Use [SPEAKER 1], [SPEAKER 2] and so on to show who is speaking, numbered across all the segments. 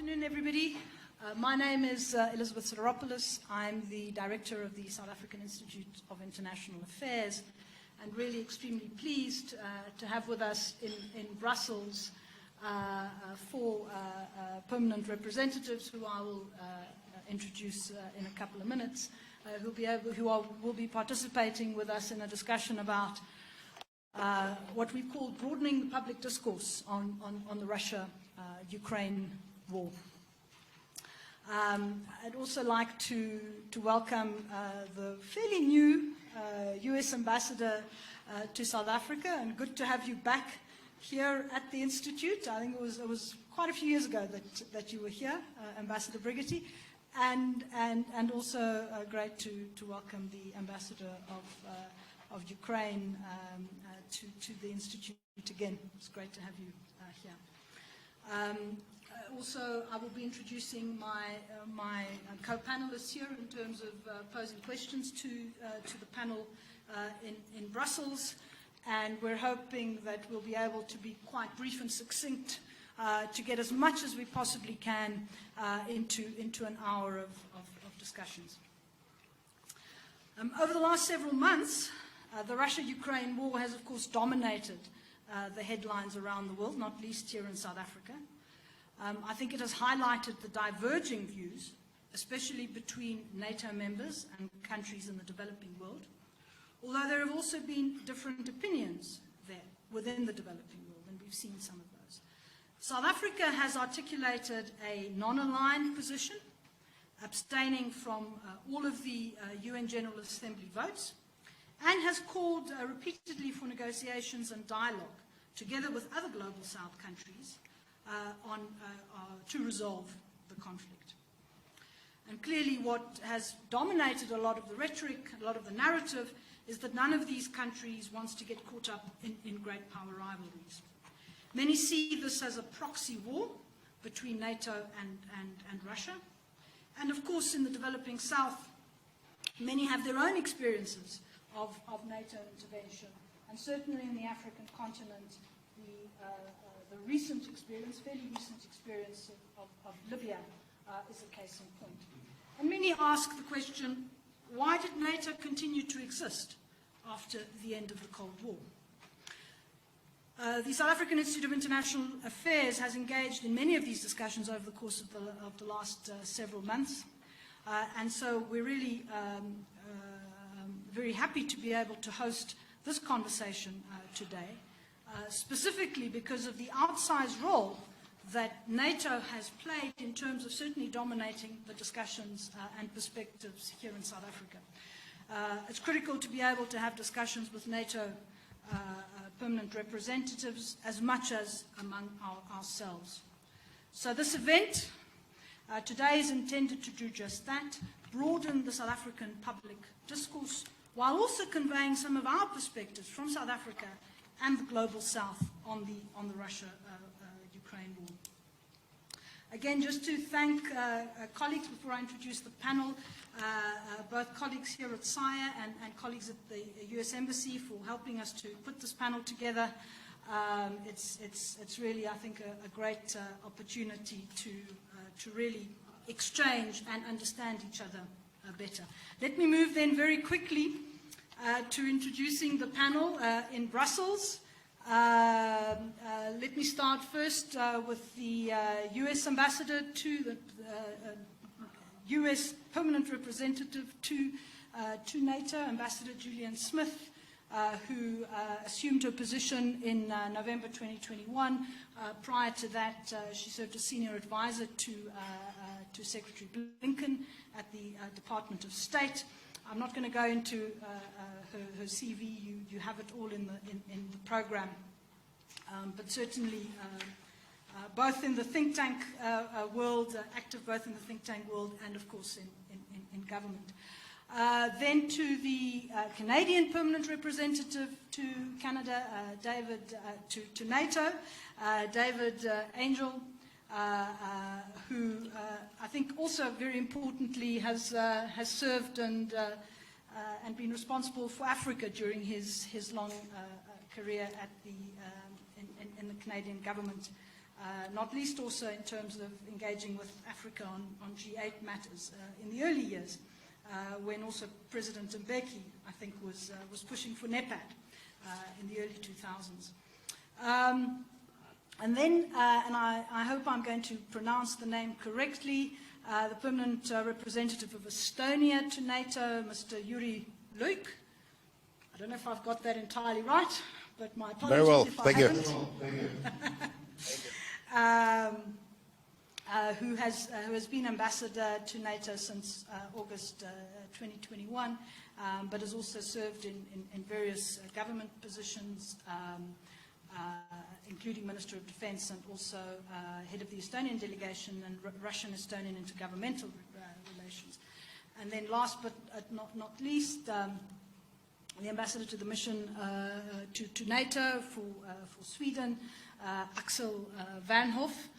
[SPEAKER 1] afternoon, everybody. My name is Elizabeth Sideropoulos. I'm the director of the South African Institute of International Affairs, and really extremely pleased to have with us in Brussels four permanent representatives who I will introduce in a couple of minutes, who will be participating with us in a discussion about what we've called broadening the public discourse on the Russia-Ukraine war. I'd also like to welcome the fairly new US Ambassador to South Africa, and good to have you back here at the Institute. I think it was quite a few years ago that you were here, Ambassador Brigitte, and also great to welcome the Ambassador of Ukraine to the Institute again. It's great to have you here. Also, I will be introducing my co-panelists here in terms of posing questions to the panel in Brussels, and we're hoping that we'll be able to be quite brief and succinct to get as much as we possibly can into an hour of discussions. Over the last several months, the Russia-Ukraine war has, of course, dominated the headlines around the world, not least here in South Africa. I think it has highlighted the diverging views, especially between NATO members and countries in the developing world, although there have also been different opinions there within the developing world, and we've seen some of those. South Africa has articulated a non-aligned position, abstaining from all of the UN General Assembly votes, and has called repeatedly for negotiations and dialogue, together with other global South countries, to resolve the conflict. And clearly what has dominated a lot of the rhetoric, a lot of the narrative, is that none of these countries wants to get caught up in great power rivalries. Many see this as a proxy war between NATO and Russia. And of course, in the developing South, many have their own experiences of NATO intervention. And certainly in the African continent, the recent experience, fairly recent experience of Libya is a case in point. And many ask the question, why did NATO continue to exist after the end of the Cold War? The South African Institute of International Affairs has engaged in many of these discussions over the course of the last several months. And so we're really very happy to be able to host this conversation today, specifically because of the outsized role that NATO has played in terms of certainly dominating the discussions and perspectives here in South Africa. It's critical to be able to have discussions with NATO permanent representatives as much as among ourselves. So this event today is intended to do just that, broaden the South African public discourse, while also conveying some of our perspectives from South Africa and the global South on the Russia-Ukraine war. Again, just to thank colleagues before I introduce the panel, both colleagues here at SIA and colleagues at the US Embassy for helping us to put this panel together. It's really, I think, a great opportunity to really exchange and understand each other better. Let me move then very quickly to introducing the panel in Brussels. Let me start first with the US Ambassador to the US Permanent Representative to NATO, Ambassador Julian Smith, who assumed her position in November 2021. Prior to that, she served as senior advisor to Secretary Blinken at the Department of State. I'm not going to go into her CV. You have it all in the program. But certainly, both in the think tank world, active both in the think tank world and, of course, in government. Then to the Canadian Permanent Representative to Canada, to NATO, David Angel, who I think also very importantly has served and been responsible for Africa during his long career at in the Canadian government. not least also in terms of engaging with Africa on G8 matters in the early years, when also President Mbeki, I think, was pushing for NEPAD in the early 2000s. And then, and I hope I'm going to pronounce the name correctly, the permanent representative of Estonia to NATO, Mr. Yuri Luik. I don't know if I've got that entirely right, but my apologies.
[SPEAKER 2] Very well,
[SPEAKER 1] if
[SPEAKER 2] thank
[SPEAKER 1] I
[SPEAKER 2] you.
[SPEAKER 1] haven't. Who has been ambassador to NATO since August 2021, but has also served in various government positions, including Minister of Defense and also head of the Estonian delegation and Russian-Estonian intergovernmental relations. And then last but not least, the ambassador to the mission to NATO for Sweden, Axel Vanhoff,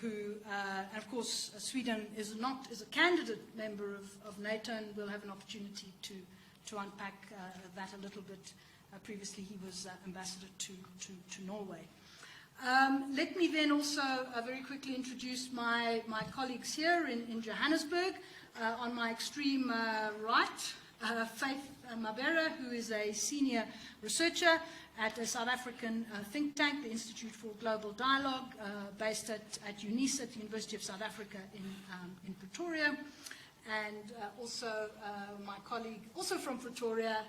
[SPEAKER 1] who, and of course, Sweden is a candidate member of NATO, and we'll have an opportunity to unpack that a little bit. Previously, he was ambassador to Norway. Let me then also very quickly introduce my colleagues here in Johannesburg. On my extreme right, Faith Mabera, who is a senior researcher at a South African think tank, the Institute for Global Dialogue, based at UNISA, at the University of South Africa in Pretoria. And also my colleague, also from Pretoria,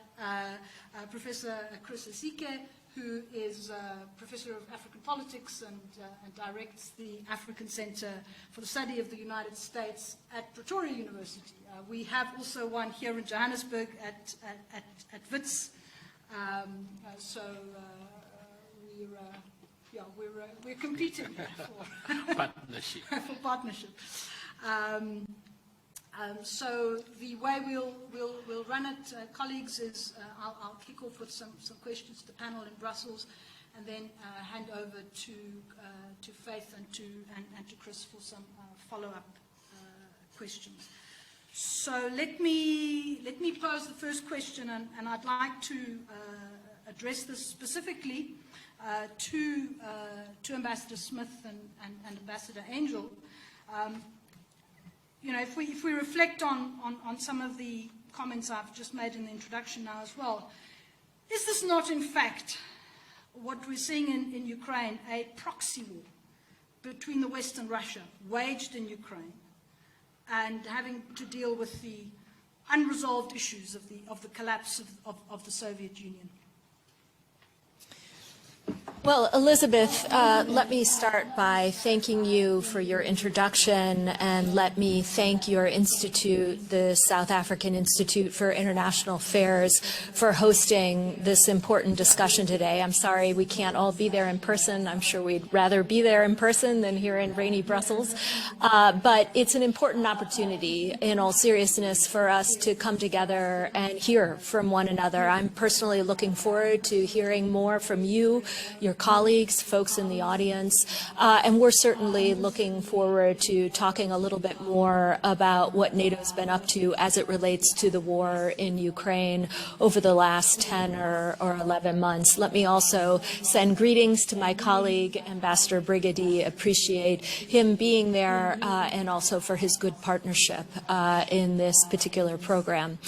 [SPEAKER 1] Professor Chris Asike, who is Professor of African Politics and directs the African Center for the Study of the United States at Pretoria University. We have also one here in Johannesburg at WITS. We're competing for partnership. For partnership. So the way we'll run it, colleagues, is I'll kick off with some questions to the panel in Brussels, and then hand over to Faith and to Chris for some follow-up questions. So let me pose the first question, and I'd like to address this specifically to Ambassador Smith and Ambassador Angel. You know, if we reflect on some of the comments I've just made in the introduction now as well, is this not in fact what we're seeing in Ukraine, a proxy war between the West and Russia waged in Ukraine, and having to deal with the unresolved issues of the collapse of the Soviet Union?
[SPEAKER 3] Well, Elizabeth, let me start by thanking you for your introduction, and let me thank your institute, the South African Institute for International Affairs, for hosting this important discussion today. I'm sorry we can't all be there in person. I'm sure we'd rather be there in person than here in rainy Brussels. But it's an important opportunity, in all seriousness, for us to come together and hear from one another. I'm personally looking forward to hearing more from you, your colleagues, folks in the audience, and we're certainly looking forward to talking a little bit more about what NATO's been up to as it relates to the war in Ukraine over the last 10 or 11 months. Let me also send greetings to my colleague, Ambassador Brigady. Appreciate him being there, and also for his good partnership in this particular program.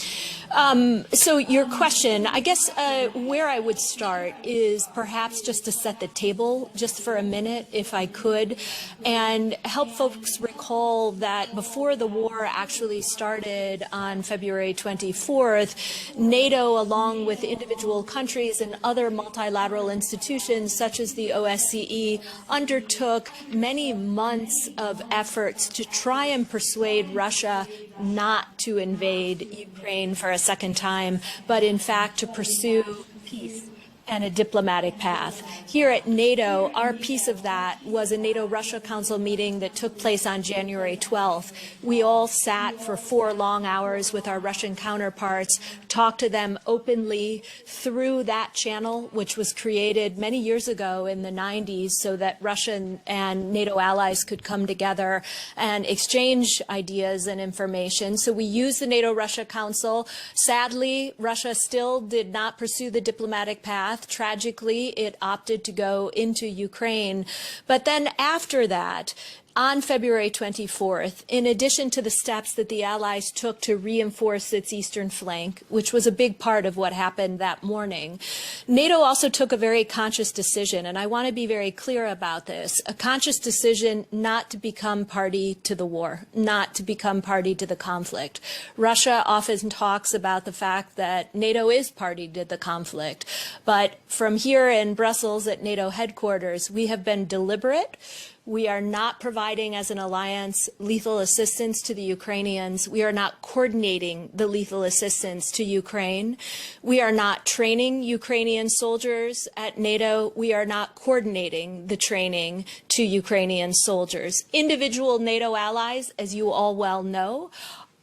[SPEAKER 3] So your question, I guess where I would start is perhaps just to set the table just for a minute, if I could, and help folks recall that before the war actually started on February 24th, NATO, along with individual countries and other multilateral institutions such as the OSCE, undertook many months of efforts to try and persuade Russia not to invade Ukraine for a second time, but in fact to pursue peace and a diplomatic path. Here at NATO, our piece of that was a NATO-Russia Council meeting that took place on January 12th. We all sat for 4 long hours with our Russian counterparts, talked to them openly through that channel, which was created many years ago in the 90s so that Russian and NATO allies could come together and exchange ideas and information. So we used the NATO-Russia Council. Sadly, Russia still did not pursue the diplomatic path. path. Tragically, it opted to go into Ukraine. But then after that, on February 24th, in addition to the steps that the Allies took to reinforce its eastern flank, which was a big part of what happened that morning, NATO also took a very conscious decision, and I want to be very clear about this, a conscious decision not to become party to the war, not to become party to the conflict. Russia often talks about the fact that NATO is party to the conflict, but from here in Brussels at NATO headquarters, we have been deliberate. We are not providing as an alliance lethal assistance to the Ukrainians. We are not coordinating the lethal assistance to Ukraine. We are not training Ukrainian soldiers at NATO. We are not coordinating the training to Ukrainian soldiers. Individual NATO allies, as you all well know,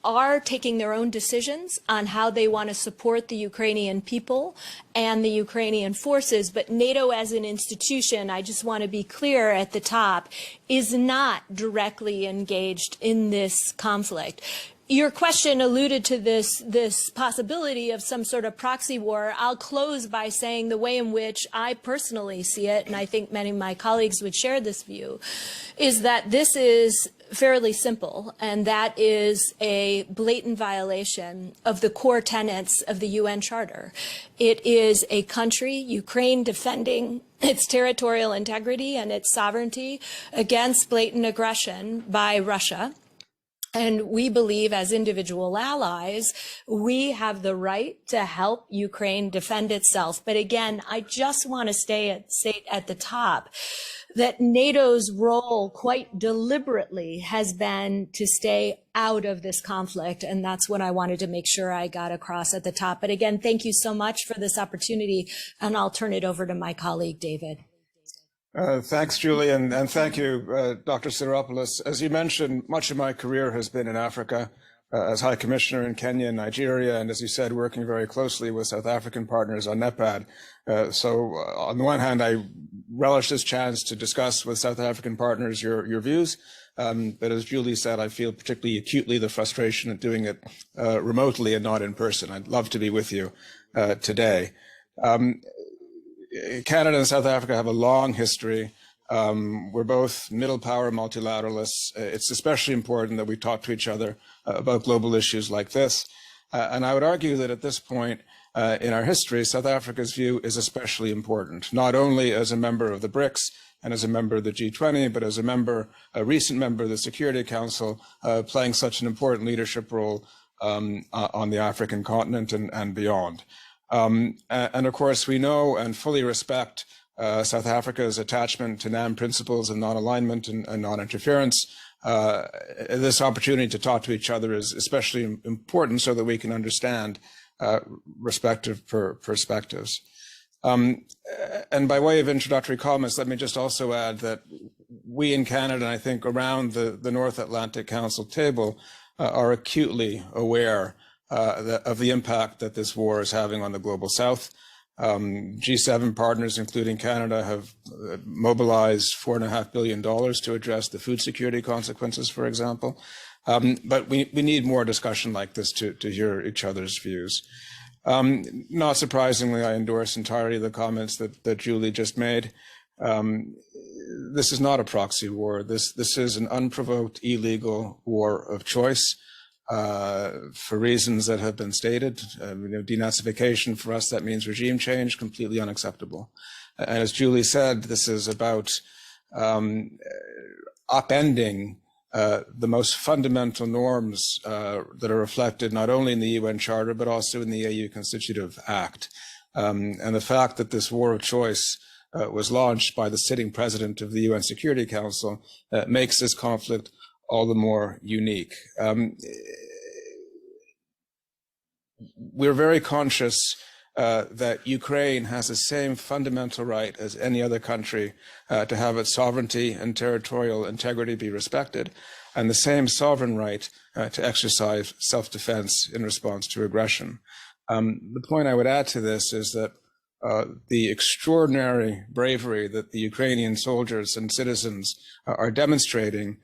[SPEAKER 3] are taking their own decisions on how they want to support the Ukrainian people and the Ukrainian forces. But NATO as an institution, I just want to be clear at the top, is not directly engaged in this conflict. Your question alluded to this possibility of some sort of proxy war. I'll close by saying the way in which I personally see it, and I think many of my colleagues would share this view, is that this is fairly simple, and that is a blatant violation of the core tenets of the UN Charter. It is a country, Ukraine, defending its territorial integrity and its sovereignty against blatant aggression by Russia. And we believe as individual allies, we have the right to help Ukraine defend itself. But again, I just want to state at the top that NATO's role quite deliberately has been to stay out of this conflict. And that's what I wanted to make sure I got across at the top. But again, thank you so much for this opportunity. And I'll turn it over to my colleague, David.
[SPEAKER 2] Thanks, Julie, and thank you, Dr. Sideropoulos. As you mentioned, much of my career has been in Africa as High Commissioner in Kenya and Nigeria, and as you said, working very closely with South African partners on NEPAD. So on the one hand, I relish this chance to discuss with South African partners your views, but as Julie said, I feel particularly acutely the frustration of doing it remotely and not in person. I'd love to be with you today. Canada and South Africa have a long history. We're both middle power multilateralists. It's especially important that we talk to each other about global issues like this. And I would argue that at this point in our history, South Africa's view is especially important, not only as a member of the BRICS and as a member of the G20, but as a recent member of the Security Council, playing such an important leadership role on the African continent and beyond. And of course, we know and fully respect South Africa's attachment to NAM principles of non-alignment and non-interference. This opportunity to talk to each other is especially important so that we can understand respective perspectives. And by way of introductory comments, let me just also add that we in Canada, and I think around the North Atlantic Council table, are acutely aware of the impact that this war is having on the global South. G7 partners, including Canada, have mobilized $4.5 billion to address the food security consequences, for example. But we need more discussion like this to hear each other's views. Not surprisingly, I endorse entirely the comments that Julie just made. This is not a proxy war. This is an unprovoked, illegal war of choice. For reasons that have been stated, denazification for us, that means regime change, completely unacceptable. And as Julie said, this is about upending the most fundamental norms that are reflected not only in the UN Charter, but also in the AU Constitutive Act. And the fact that this war of choice was launched by the sitting president of the UN Security Council makes this conflict all the more unique. We're very conscious that Ukraine has the same fundamental right as any other country to have its sovereignty and territorial integrity be respected, and the same sovereign right to exercise self-defense in response to aggression. The point I would add to this is that the extraordinary bravery that the Ukrainian soldiers and citizens are demonstrating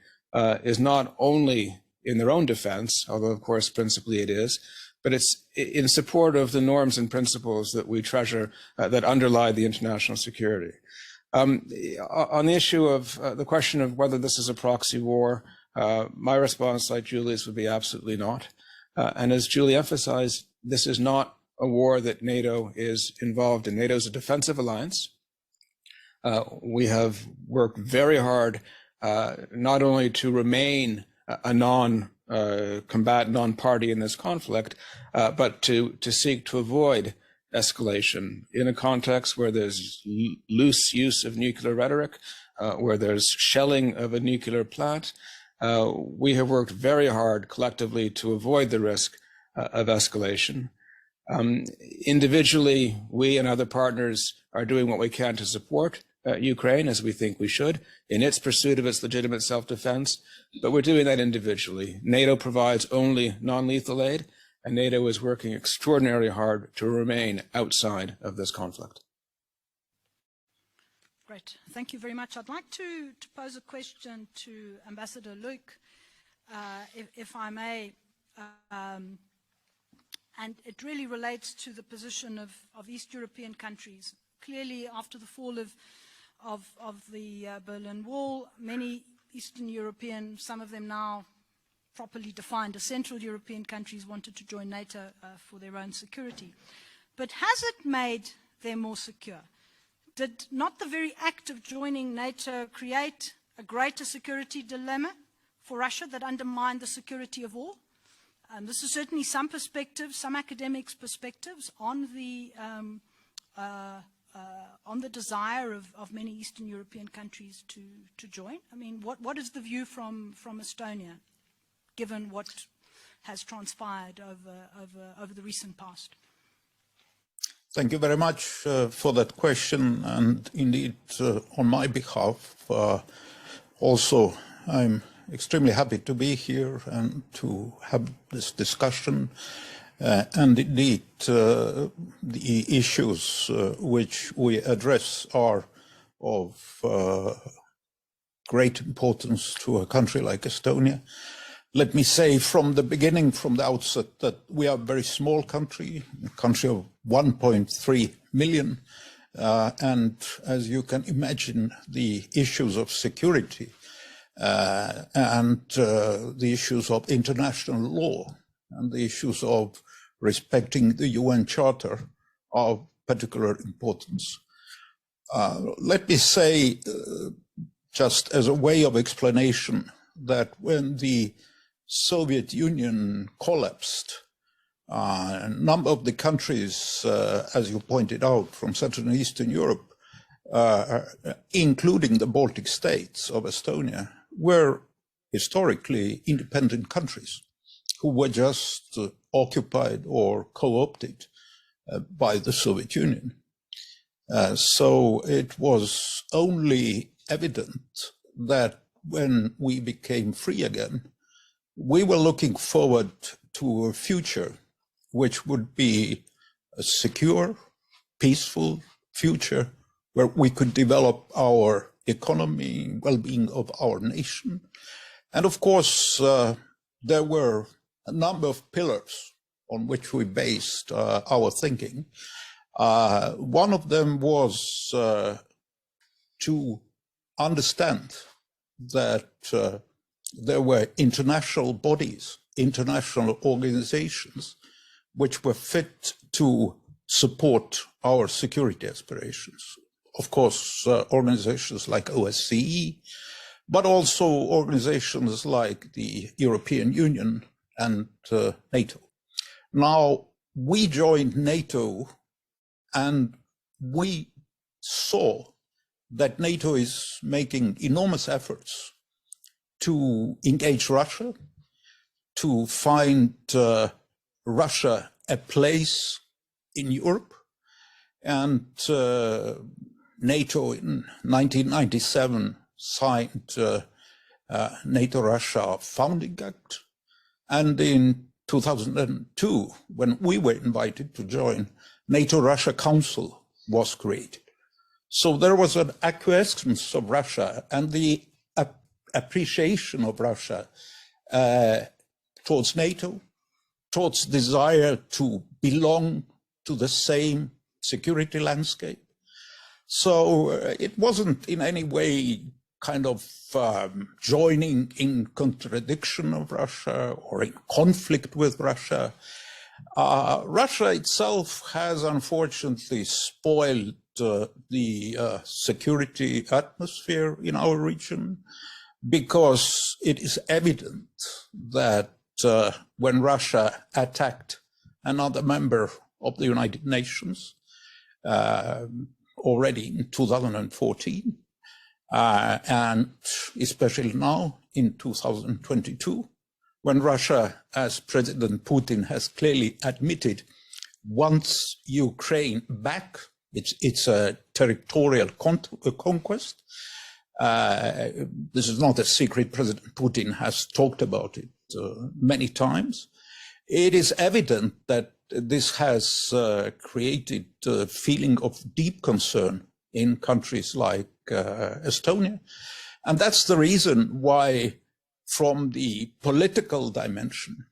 [SPEAKER 2] is not only in their own defense, although of course principally it is, but it's in support of the norms and principles that we treasure that underlie the international security. On the issue of the question of whether this is a proxy war, my response, like Julie's, would be absolutely not. And as Julie emphasized, this is not a war that NATO is involved in. NATO is a defensive alliance. We have worked very hard not only to remain a non-combatant, non-party in this conflict, but to seek to avoid escalation in a context where there's loose use of nuclear rhetoric, where there's shelling of a nuclear plant. We have worked very hard collectively to avoid the risk of escalation. Individually, we and other partners are doing what we can to support Ukraine, as we think we should, in its pursuit of its legitimate self-defense, but we're doing that individually. NATO provides only non-lethal aid, and NATO is working extraordinarily hard to remain outside of this conflict.
[SPEAKER 1] Great. Thank you very much. I'd like to pose a question to Ambassador Luke, if I may, and it really relates to the position of East European countries. Clearly, after the fall of the Berlin Wall, many Eastern European, some of them now properly defined as Central European countries, wanted to join NATO for their own security. But has it made them more secure? Did not the very act of joining NATO create a greater security dilemma for Russia that undermined the security of all? This is certainly some perspectives, some academics' perspectives on the desire of many Eastern European countries to join. I mean, what is the view from Estonia, given what has transpired over the recent past?
[SPEAKER 4] Thank you very much for that question, and indeed, on my behalf, also, I'm extremely happy to be here and to have this discussion. And indeed, the issues which we address are of great importance to a country like Estonia. Let me say from the beginning, from the outset, that we are a very small country, a country of 1.3 million. And as you can imagine, the issues of security and the issues of international law and the issues of respecting the UN Charter are of particular importance. Let me say, just as a way of explanation, that when the Soviet Union collapsed, a number of the countries, as you pointed out, from Central and Eastern Europe, including the Baltic states of Estonia, were historically independent countries who were just occupied or co-opted by the Soviet Union. So it was only evident that when we became free again, we were looking forward to a future which would be a secure, peaceful future where we could develop our economy, well-being of our nation. And of course, there were a number of pillars on which we based our thinking. One of them was to understand that there were international bodies, international organizations, which were fit to support our security aspirations. Of course, organizations like OSCE, but also organizations like the European Union and NATO. Now, we joined NATO and we saw that NATO is making enormous efforts to engage Russia, to find Russia a place in Europe. And NATO in 1997 signed NATO-Russia Founding Act. And in 2002, when we were invited to join, NATO-Russia Council was created. So there was an acquiescence of Russia and the appreciation of Russia towards NATO, towards desire to belong to the same security landscape. So it wasn't in any way kind of joining in contradiction of Russia or in conflict with Russia. Russia itself has unfortunately spoiled the security atmosphere in our region, because it is evident that when Russia attacked another member of the United Nations already in 2014, and especially now in 2022, when Russia, as President Putin has clearly admitted, wants Ukraine back, it's a territorial conquest. This is not a secret. President Putin has talked about it many times. It is evident that this has created a feeling of deep concern in countries like Estonia. And that's the reason why, from the political dimension,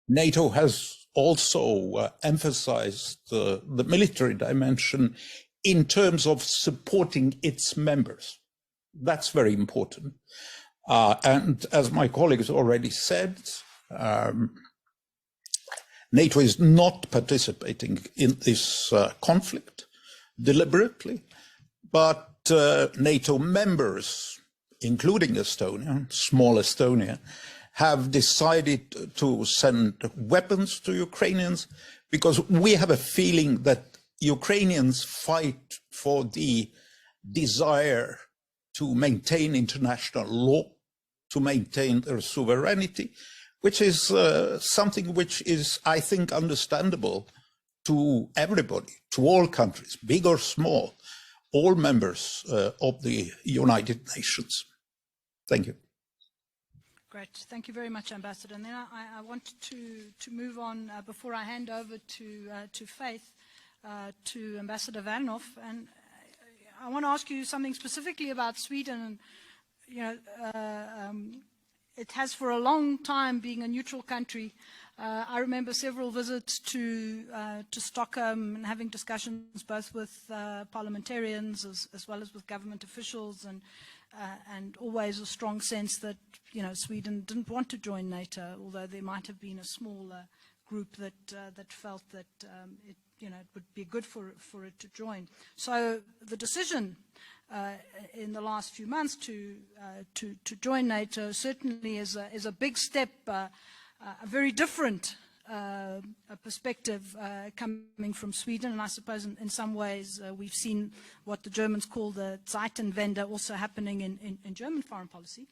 [SPEAKER 4] NATO has also emphasized the military dimension in terms of supporting its members. That's very important. And as my colleagues already said, NATO is not participating in this conflict deliberately, but NATO members, including Estonia, small Estonia, have decided to send weapons to Ukrainians because we have a feeling that Ukrainians fight for the desire to maintain international law, to maintain their sovereignty, which is something which is, I think, understandable to everybody, to all countries, big or small, all members of the United Nations. Thank you.
[SPEAKER 1] Great. Thank you very much, Ambassador. And then I want to move on before I hand over to Faith, to Ambassador Vanhoff. And I want to ask you something specifically about Sweden. You know, it has for a long time being a neutral country. I remember several visits to Stockholm and having discussions both with parliamentarians as well as with government officials, and always a strong sense that, you know, Sweden didn't want to join NATO, although there might have been a small group that felt that it would be good for it to join. So the decision in the last few months to join NATO certainly is a big step, a very different perspective coming from Sweden. And I suppose in some ways we've seen what the Germans call the Zeitenwende also happening in German foreign policy.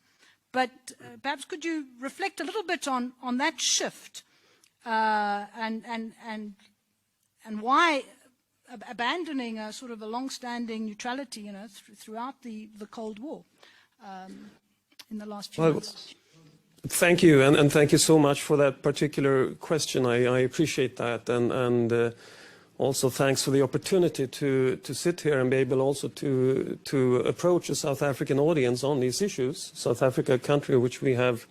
[SPEAKER 1] But perhaps could you reflect a little bit on that shift and why abandoning a sort of a long-standing neutrality, you know, throughout the Cold War in the last few months?
[SPEAKER 5] Thank you, and thank you so much for that particular question. I appreciate that, and also thanks for the opportunity to sit here and be able also to approach a South African audience on these issues. South Africa, a country which we have,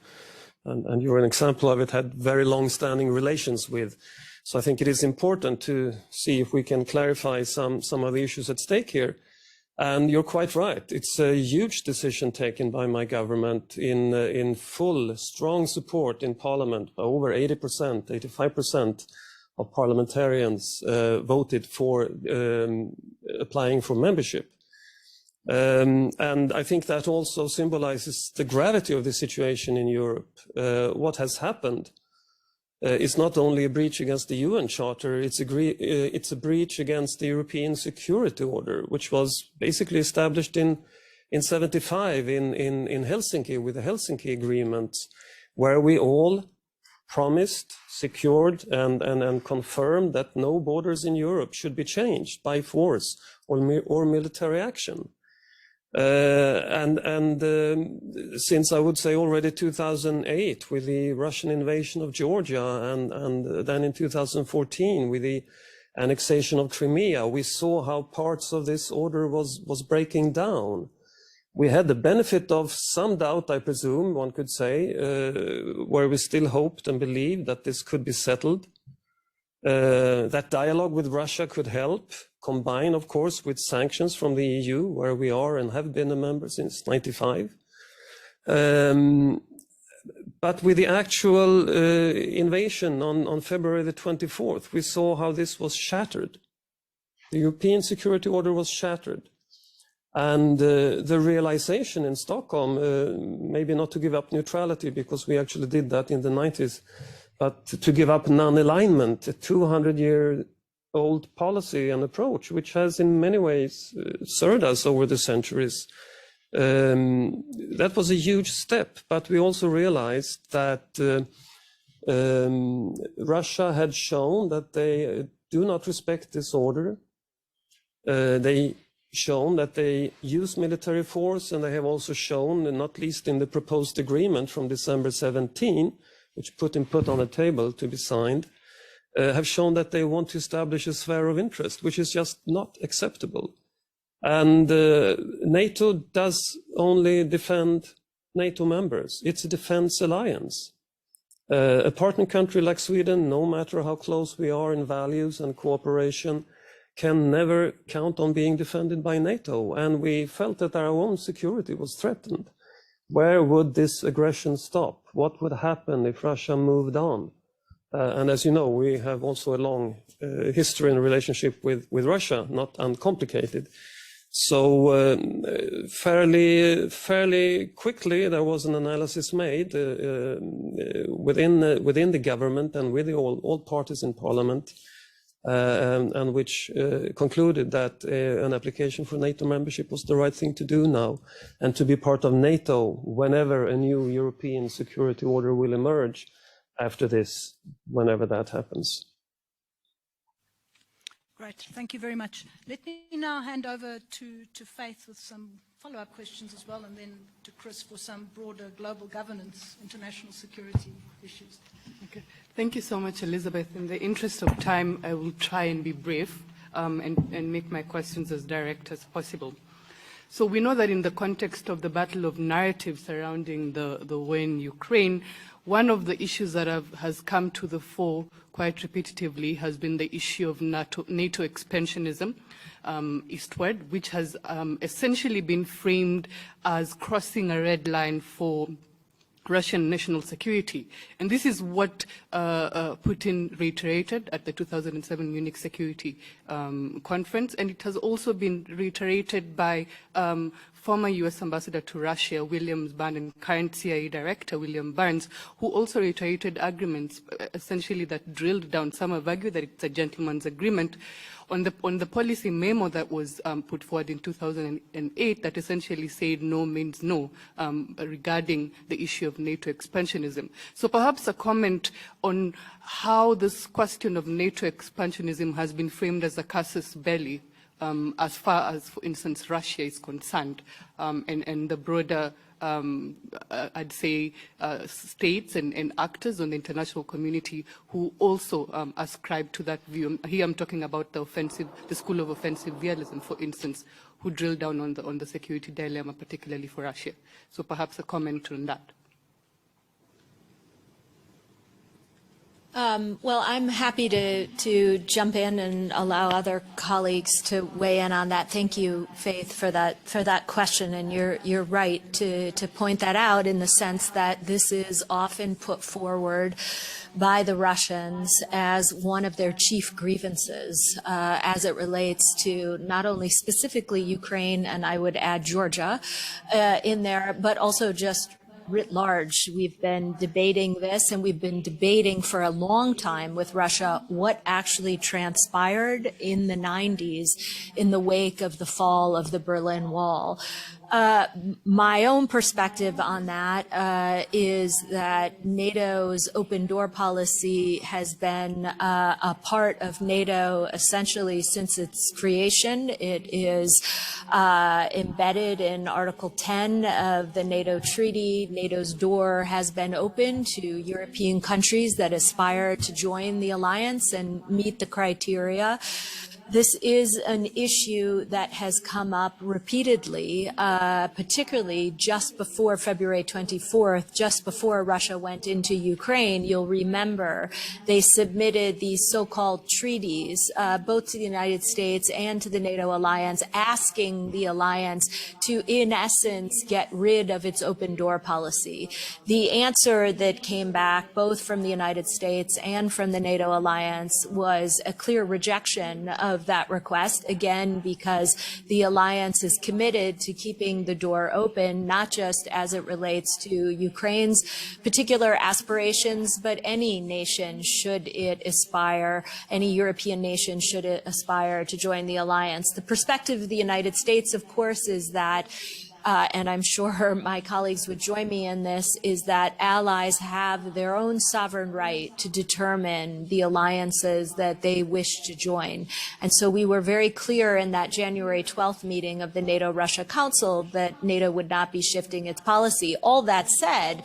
[SPEAKER 5] and you're an example of it, had very long-standing relations with. So I think it is important to see if we can clarify some of the issues at stake here. And you're quite right. It's a huge decision taken by my government in full, strong support in Parliament. By over 80%, 85% of parliamentarians voted for applying for membership. And I think that also symbolizes the gravity of the situation in Europe. What has happened is not only a breach against the UN Charter, it's a breach against the European Security Order, which was basically established in 75 in Helsinki with the Helsinki Agreement, where we all promised, secured, and confirmed that no borders in Europe should be changed by force or military action. Since I would say already 2008 with the Russian invasion of Georgia, and then in 2014 with the annexation of Crimea, we saw how parts of this order was breaking down. We had the benefit of some doubt, I presume, one could say, where we still hoped and believed that this could be settled. That dialogue with Russia could help, combined, of course, with sanctions from the EU, where we are and have been a member since '95. But with the actual invasion on February the 24th, we saw how this was shattered. The European security order was shattered. And the realization in Stockholm, maybe not to give up neutrality, because we actually did that in the 90s, but to give up non-alignment, a 200-year-old policy and approach, which has in many ways served us over the centuries. That was a huge step, but we also realized that Russia had shown that they do not respect this order. They shown that they use military force, and they have also shown, and not least in the proposed agreement from December 17, which put on the table to be signed, have shown that they want to establish a sphere of interest, which is just not acceptable. And NATO does only defend NATO members. It's a defense alliance. A partner country like Sweden, no matter how close we are in values and cooperation, can never count on being defended by NATO. And we felt that our own security was threatened. Where would this aggression stop? What would happen if Russia moved on? And as you know, we have also a long history and relationship with Russia, not uncomplicated. So fairly quickly, there was an analysis made within the government and with all parties in parliament, and which concluded that an application for NATO membership was the right thing to do now, and to be part of NATO whenever a new European security order will emerge after this, whenever that happens.
[SPEAKER 1] Great, thank you very much. Let me now hand over to Faith with some follow-up questions as well, and then to Chris for some broader global governance, international security issues.
[SPEAKER 6] Okay. Thank you so much, Elizabeth. In the interest of time, I will try and be brief and make my questions as direct as possible. So we know that in the context of the battle of narrative surrounding the war in Ukraine, one of the issues that has come to the fore quite repetitively has been the issue of NATO expansionism eastward, which has essentially been framed as crossing a red line for Russian national security. And this is what Putin reiterated at the 2007 Munich Security Conference, and it has also been reiterated by former US Ambassador to Russia, William Burns, and current CIA Director, William Burns, who also reiterated agreements, essentially that drilled down. Some have argued that it's a gentleman's agreement on the policy memo that was put forward in 2008 that essentially said no means no regarding the issue of NATO expansionism. So perhaps a comment on how this question of NATO expansionism has been framed as a casus belli as far as, for instance, Russia is concerned, and the broader, I'd say, states and actors on the international community who also ascribe to that view. Here I'm talking about the school of offensive realism, for instance, who drill down on the security dilemma, particularly for Russia. So perhaps a comment on that.
[SPEAKER 3] Well, I'm happy to jump in and allow other colleagues to weigh in on that. Thank you, Faith, for that question. And you're right to point that out, in the sense that this is often put forward by the Russians as one of their chief grievances as it relates to not only specifically Ukraine, and I would add Georgia in there, but also just writ large. We've been debating this, and we've been debating for a long time with Russia what actually transpired in the 90s in the wake of the fall of the Berlin Wall. My own perspective on that is that NATO's open door policy has been a part of NATO essentially since its creation. It is embedded in Article 10 of the NATO Treaty. NATO's door has been open to European countries that aspire to join the alliance and meet the criteria. This is an issue that has come up repeatedly, particularly just before February 24th, just before Russia went into Ukraine. You'll remember they submitted these so-called treaties, both to the United States and to the NATO alliance, asking the alliance to, in essence, get rid of its open door policy. The answer that came back, both from the United States and from the NATO alliance, was a clear rejection of that request, again, because the alliance is committed to keeping the door open, not just as it relates to Ukraine's particular aspirations, but any nation should it aspire, any European nation should it aspire to join the alliance. The perspective of the United States, of course, is that and I'm sure my colleagues would join me in this, is that allies have their own sovereign right to determine the alliances that they wish to join. And so we were very clear in that January 12th meeting of the NATO-Russia Council that NATO would not be shifting its policy. All that said,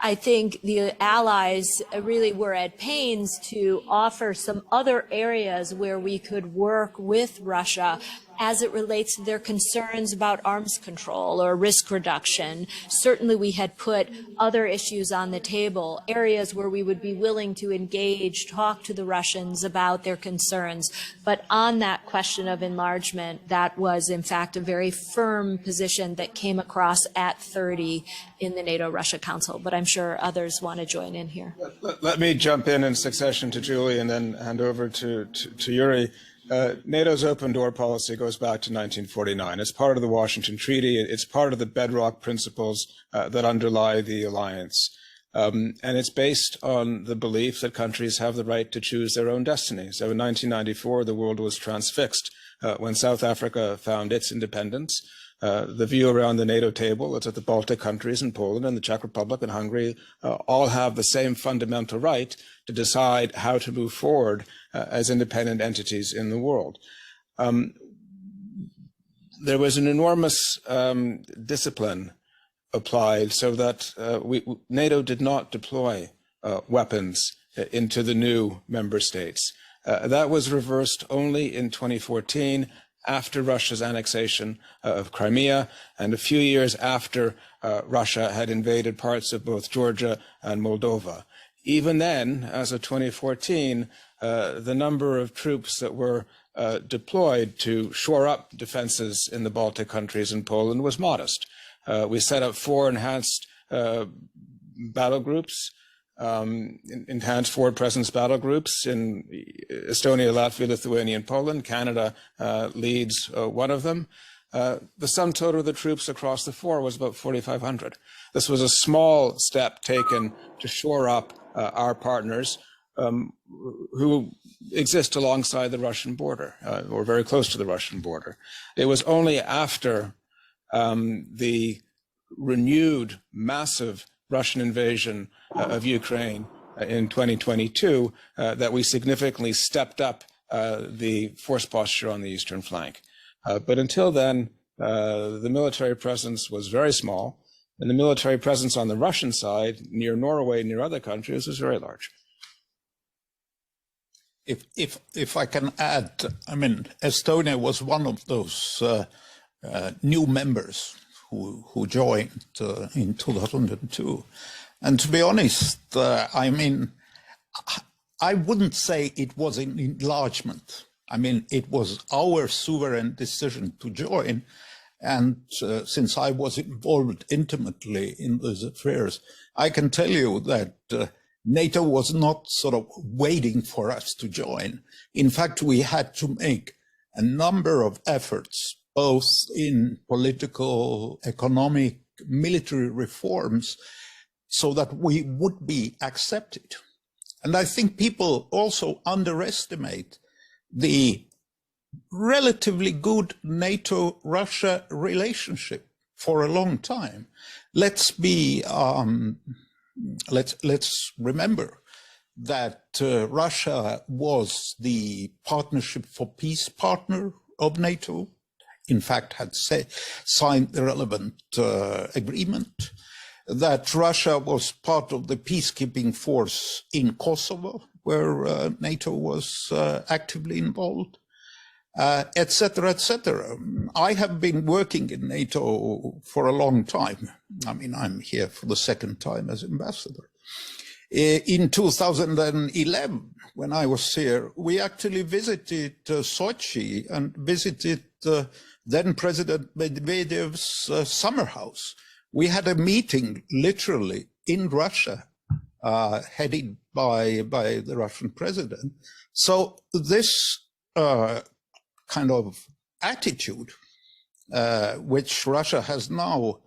[SPEAKER 3] I think the allies really were at pains to offer some other areas where we could work with Russia as it relates to their concerns about arms control or risk reduction. Certainly we had put other issues on the table, areas where we would be willing to engage, talk to the Russians about their concerns. But on that question of enlargement, that was in fact a very firm position that came across at 30 in the NATO-Russia Council. But I'm sure others want to join in here.
[SPEAKER 2] Let me jump in succession to Julie and then hand over to Yuri. NATO's open door policy goes back to 1949. It's part of the Washington Treaty. It's part of the bedrock principles that underlie the alliance. And it's based on the belief that countries have the right to choose their own destiny. So in 1994, the world was transfixed when South Africa found its independence. The view around the NATO table is that the Baltic countries and Poland and the Czech Republic and Hungary all have the same fundamental right to decide how to move forward as independent entities in the world. There was an enormous discipline applied so that NATO did not deploy weapons into the new member states. That was reversed only in 2014 after Russia's annexation of Crimea and a few years after Russia had invaded parts of both Georgia and Moldova. Even then, as of 2014, the number of troops that were deployed to shore up defenses in the Baltic countries and Poland was modest. We set up 4 enhanced battle groups, enhanced forward presence battle groups in Estonia, Latvia, Lithuania, and Poland. Canada leads one of them. The sum total of the troops across the 4 was about 4,500. This was a small step taken to shore up our partners who exist alongside the Russian border, or very close to the Russian border. It was only after the renewed massive Russian invasion of Ukraine in 2022 that we significantly stepped up the force posture on the eastern flank. But until then, the military presence was very small, and the military presence on the Russian side, near Norway, near other countries, was very large.
[SPEAKER 4] If I can add, I mean, Estonia was one of those new members who joined in 2002. And to be honest, I mean, I wouldn't say it was an enlargement. I mean, it was our sovereign decision to join. And since I was involved intimately in those affairs, I can tell you that NATO was not sort of waiting for us to join. In fact, we had to make a number of efforts, both in political, economic, military reforms, so that we would be accepted. And I think people also underestimate the relatively good NATO-Russia relationship for a long time. Let's remember that Russia was the Partnership for Peace partner of NATO, in fact had signed the relevant agreement, that Russia was part of the peacekeeping force in Kosovo, where NATO was actively involved, etc., etc. I have been working in NATO for a long time. I mean, I'm here for the second time as ambassador. In 2011, when I was here, we actually visited Sochi and visited then President Medvedev's summer house. We had a meeting literally in Russia, headed by the Russian president. So this kind of attitude, which Russia has now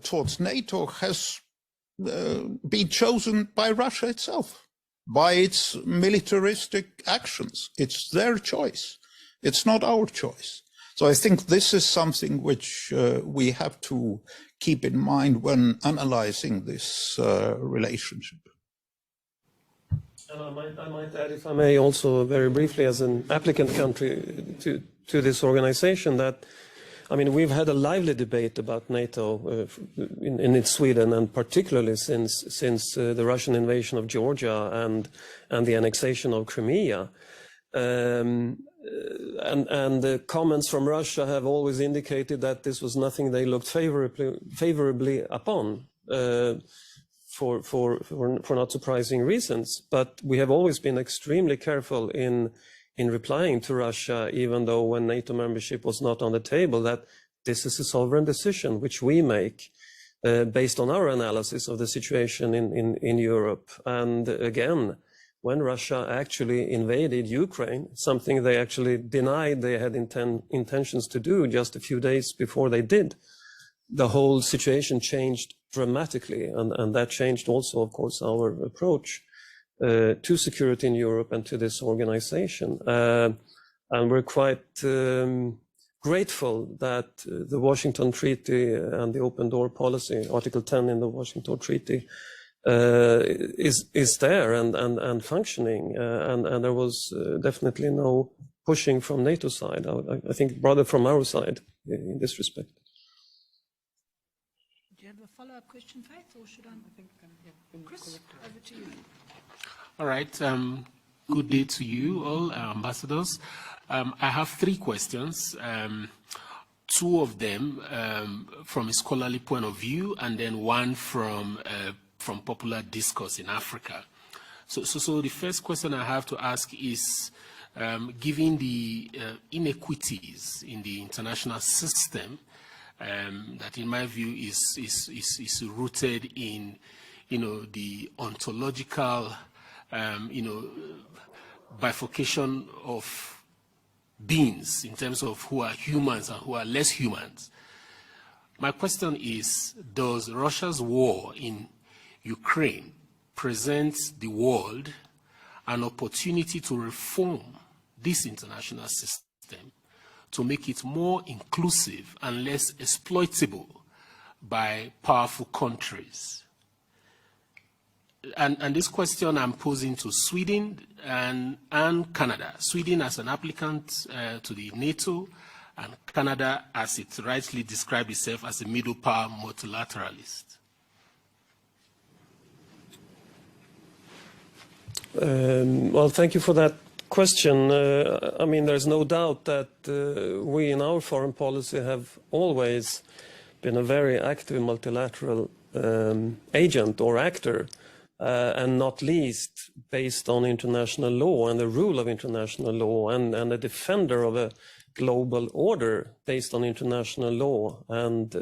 [SPEAKER 4] towards NATO, has been chosen by Russia itself, by its militaristic actions. It's their choice. It's not our choice. So I think this is something which we have to keep in mind when analyzing this relationship.
[SPEAKER 5] And I might add, if I may, also very briefly, as an applicant country to this organization, that, I mean, we've had a lively debate about NATO in Sweden, and particularly since the Russian invasion of Georgia and the annexation of Crimea. And the comments from Russia have always indicated that this was nothing they looked favorably upon, for not surprising reasons. But we have always been extremely careful in replying to Russia, even though when NATO membership was not on the table, that this is a sovereign decision which we make based on our analysis of the situation in Europe. And again, when Russia actually invaded Ukraine, something they actually denied they had intentions to do just a few days before they did, the whole situation changed dramatically. And that changed also, of course, our approach to security in Europe and to this organization. And we're quite grateful that the Washington Treaty and the open door policy, Article 10 in the Washington Treaty, is there and functioning. And there was definitely no pushing from NATO side. I think rather from our side in this respect.
[SPEAKER 1] Do you have a follow-up question, Faith, or should I? Chris, over to you.
[SPEAKER 7] All right. Good day to you all, ambassadors. I have three questions, two of them from a scholarly point of view, and then one from popular discourse in Africa. So the first question I have to ask is, given the inequities in the international system, that in my view is rooted in, the ontological, bifurcation of beings in terms of who are humans and who are less humans. My question is, does Russia's war in Ukraine present the world an opportunity to reform this international system to make it more inclusive and less exploitable by powerful countries? And this question I'm posing to Sweden and Canada. Sweden as an applicant to the NATO, and Canada as it rightly described itself as a middle power multilateralist.
[SPEAKER 5] Well, thank you for that question. I mean, there's no doubt that we in our foreign policy have always been a very active multilateral agent or actor. And not least based on international law and the rule of international law, and a defender of a global order based on international law and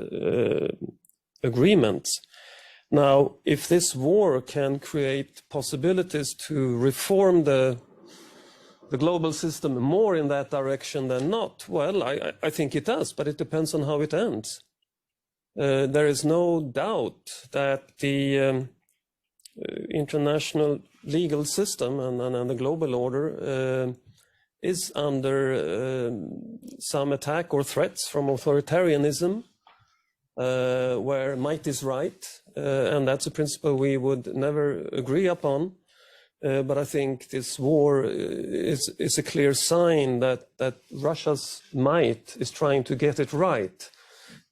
[SPEAKER 5] agreements. Now, if this war can create possibilities to reform the global system more in that direction than not, well, I think it does, but it depends on how it ends. There is no doubt that the international legal system and the global order is under some attack or threats from authoritarianism, where might is right, and that's a principle we would never agree upon. But I think this war is a clear sign that Russia's might is trying to get it right.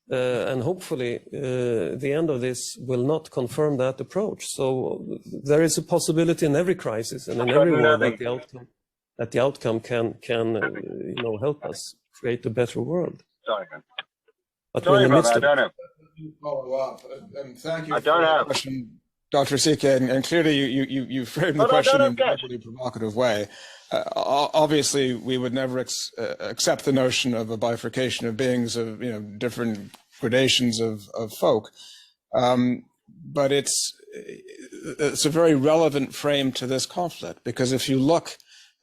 [SPEAKER 5] And hopefully the end of this will not confirm that approach. So there is a possibility in every crisis and in every war that the outcome that the outcome can help us create a better world.
[SPEAKER 8] Sorry.
[SPEAKER 5] But
[SPEAKER 8] Sorry,
[SPEAKER 5] we're in the midst
[SPEAKER 8] brother,
[SPEAKER 5] of
[SPEAKER 8] I don't
[SPEAKER 5] it.
[SPEAKER 8] know.
[SPEAKER 2] Follow up, and thank you
[SPEAKER 8] I
[SPEAKER 2] for
[SPEAKER 8] don't
[SPEAKER 2] the
[SPEAKER 8] know.
[SPEAKER 2] question, Dr. Sike, and clearly you framed the
[SPEAKER 8] But I
[SPEAKER 2] question
[SPEAKER 8] don't
[SPEAKER 2] in a
[SPEAKER 8] get.
[SPEAKER 2] deliberately provocative way. Obviously, we would never accept the notion of a bifurcation of beings of different gradations of folk, but it's a very relevant frame to this conflict, because if you look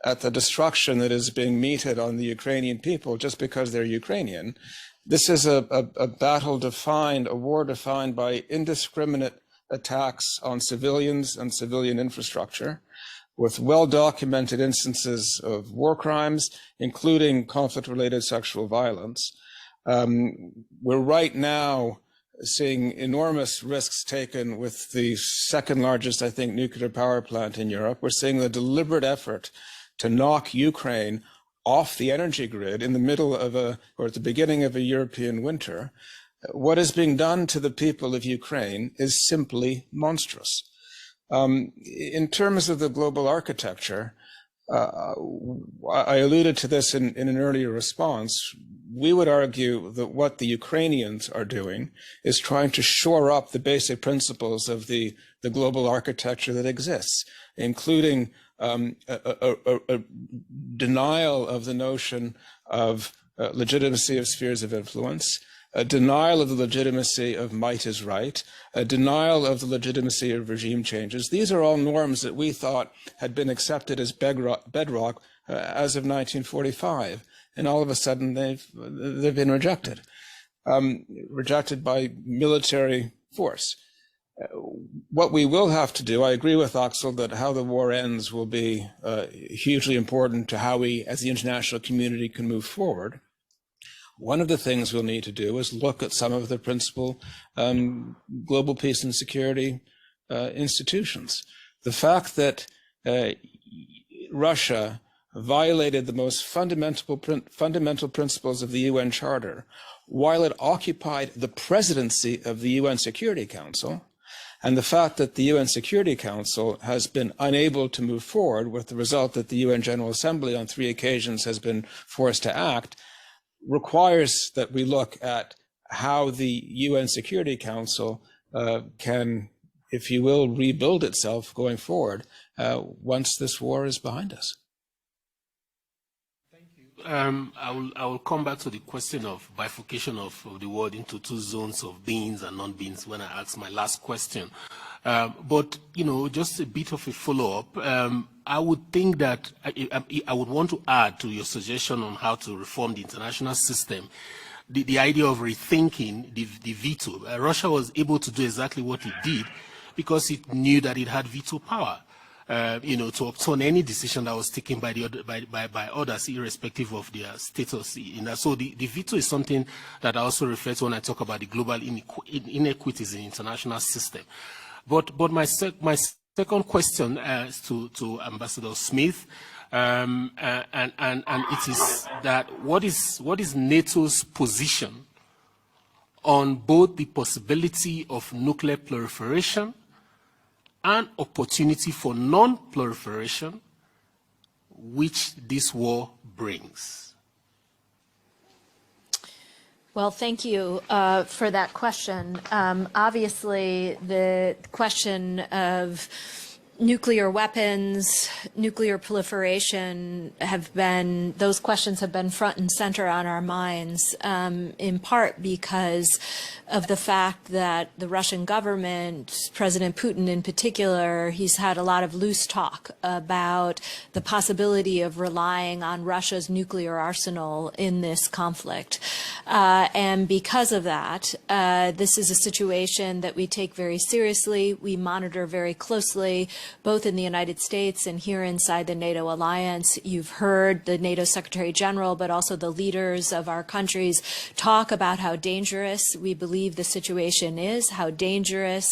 [SPEAKER 2] at the destruction that is being meted on the Ukrainian people just because they're Ukrainian, this is a battle defined, a war defined by indiscriminate attacks on civilians and civilian infrastructure, with well-documented instances of war crimes, including conflict-related sexual violence. We're right now seeing enormous risks taken with the second largest, I think, nuclear power plant in Europe. We're seeing the deliberate effort to knock Ukraine off the energy grid in the middle of or at the beginning of a European winter. What is being done to the people of Ukraine is simply monstrous. In terms of the global architecture, I alluded to this in an earlier response. We would argue that what the Ukrainians are doing is trying to shore up the basic principles of the global architecture that exists, including a denial of the notion of legitimacy of spheres of influence, a denial of the legitimacy of might is right, a denial of the legitimacy of regime changes. These are all norms that we thought had been accepted as bedrock as of 1945, and all of a sudden they've been rejected, rejected by military force. What we will have to do, I agree with Axel that how the war ends will be hugely important to how we, as the international community, can move forward. One of the things we'll need to do is look at some of the principal global peace and security institutions. The fact that Russia violated the most fundamental principles of the UN Charter while it occupied the presidency of the UN Security Council, and the fact that the UN Security Council has been unable to move forward, with the result that the UN General Assembly on 3 occasions has been forced to act, requires that we look at how the UN Security Council can, if you will, rebuild itself going forward once this war is behind us.
[SPEAKER 7] Thank you. I will come back to the question of bifurcation of the world into two zones of beings and non-beings when I ask my last question. But, just a bit of a follow-up. I would think that I would want to add to your suggestion on how to reform the international system, the idea of rethinking the veto. Russia was able to do exactly what it did because it knew that it had veto power, to upturn any decision that was taken by others, irrespective of their status. So the veto is something that I also refer to when I talk about the global inequities in the international system. But my second question is to Ambassador Smith, and it is that what is NATO's position on both the possibility of nuclear proliferation and opportunity for non-proliferation, which this war brings?
[SPEAKER 3] Well, thank you for that question. Obviously, the question of nuclear weapons, nuclear proliferation those questions have been front and center on our minds, in part because of the fact that the Russian government, President Putin in particular, he's had a lot of loose talk about the possibility of relying on Russia's nuclear arsenal in this conflict. And because of that, this is a situation that we take very seriously. We monitor very closely, both in the United States and here inside the NATO alliance. You've heard the NATO Secretary General, but also the leaders of our countries talk about how dangerous we believe the situation is, how dangerous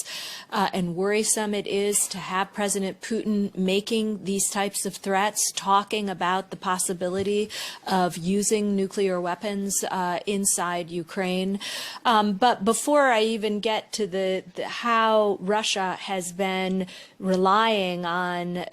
[SPEAKER 3] and worrisome it is to have President Putin making these types of threats, talking about the possibility of using nuclear weapons inside Ukraine. But before I even get to how Russia has been relying relying on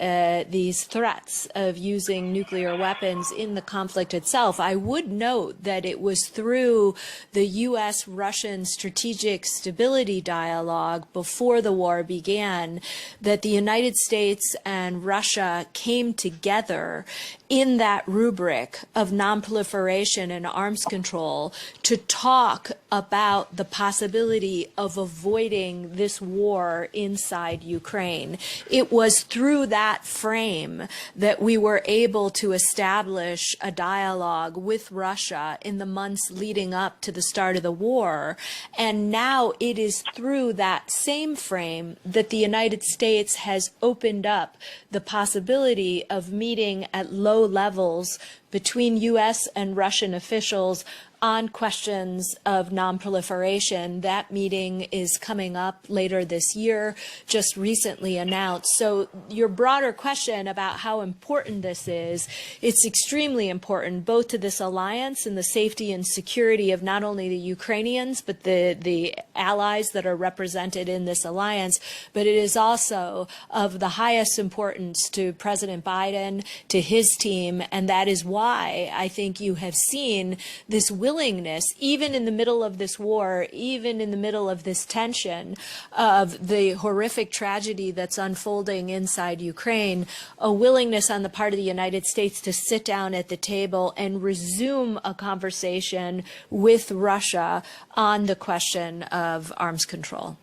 [SPEAKER 3] these threats of using nuclear weapons in the conflict itself. I would note that it was through the U.S.-Russian strategic stability dialogue before the war began that the United States and Russia came together in that rubric of nonproliferation and arms control to talk about the possibility of avoiding this war inside Ukraine. It was through that frame that we were able to establish a dialogue with Russia in the months leading up to the start of the war. And now it is through that same frame that the United States has opened up the possibility of meeting at low levels between U.S. and Russian officials on questions of nonproliferation. That meeting is coming up later this year, just recently announced. So your broader question about how important this is, it's extremely important both to this alliance and the safety and security of not only the Ukrainians, but the allies that are represented in this alliance, but it is also of the highest importance to President Biden, to his team, and that is why I think you have seen this willingness, even in the middle of this war, even in the middle of this tension of the horrific tragedy that's unfolding inside Ukraine, a willingness on the part of the United States to sit down at the table and resume a conversation with Russia on the question of arms control.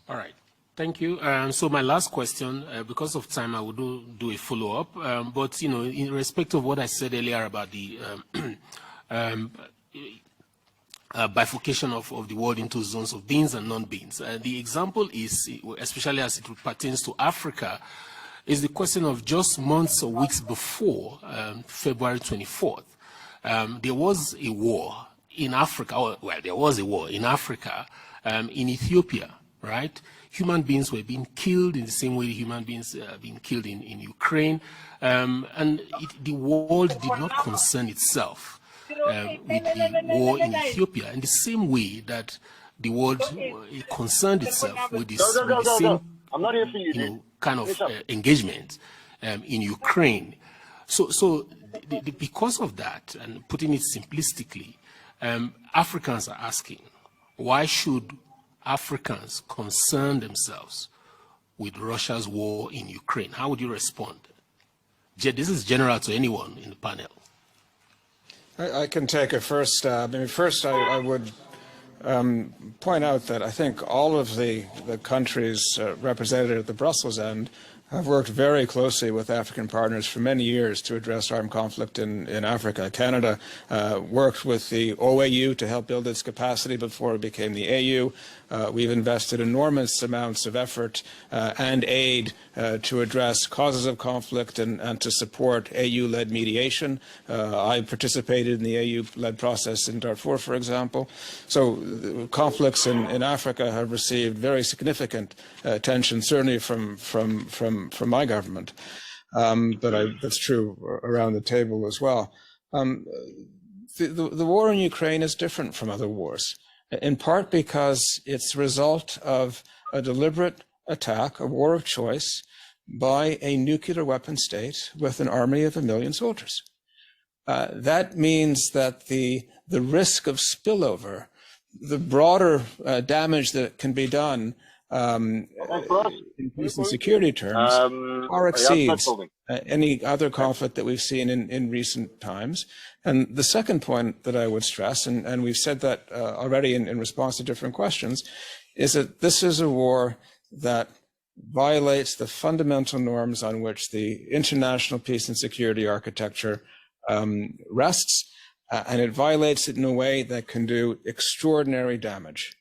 [SPEAKER 7] All right. Thank you. So my last question, because of time, I will do a follow-up. But, you know, in respect of what I said earlier about the bifurcation of the world into zones of beings and non-beings, the example is, especially as it pertains to Africa, is the question of just months or weeks before February 24th. There was a war in Africa, well, there was a war in Africa, in Ethiopia, right? Human beings were being killed in the same way human beings are being killed in Ukraine. The world did not concern itself with the war in Ethiopia in the same way that the world concerned itself with the same kind of engagement in Ukraine. So because of that, and putting it simplistically, Africans are asking, why should Africans concern themselves with Russia's war in Ukraine? How would you respond? This is general to anyone in the panel.
[SPEAKER 2] I can take a first stab. I mean, first, I would point out that I think all of the countries represented at the Brussels end have worked very closely with African partners for many years to address armed conflict in Africa. Canada worked with the OAU to help build its capacity before it became the AU. We've invested enormous amounts of effort and aid to address causes of conflict and to support AU-led mediation. I participated in the AU-led process in Darfur, for example. So conflicts in Africa have received very significant attention, certainly from my government. But that's true around the table as well. The war in Ukraine is different from other wars, in part because it's the result of a deliberate attack, a war of choice, by a nuclear weapon state with an army of 1 million soldiers. That means that the risk of spillover, the broader damage that can be done in peace and security terms, far exceeds any other conflict that we've seen in recent times. And the second point that I would stress, and we've said that already in response to different questions, is that this is a war that violates the fundamental norms on which the international peace and security architecture rests, and it violates it in a way that can do extraordinary damage.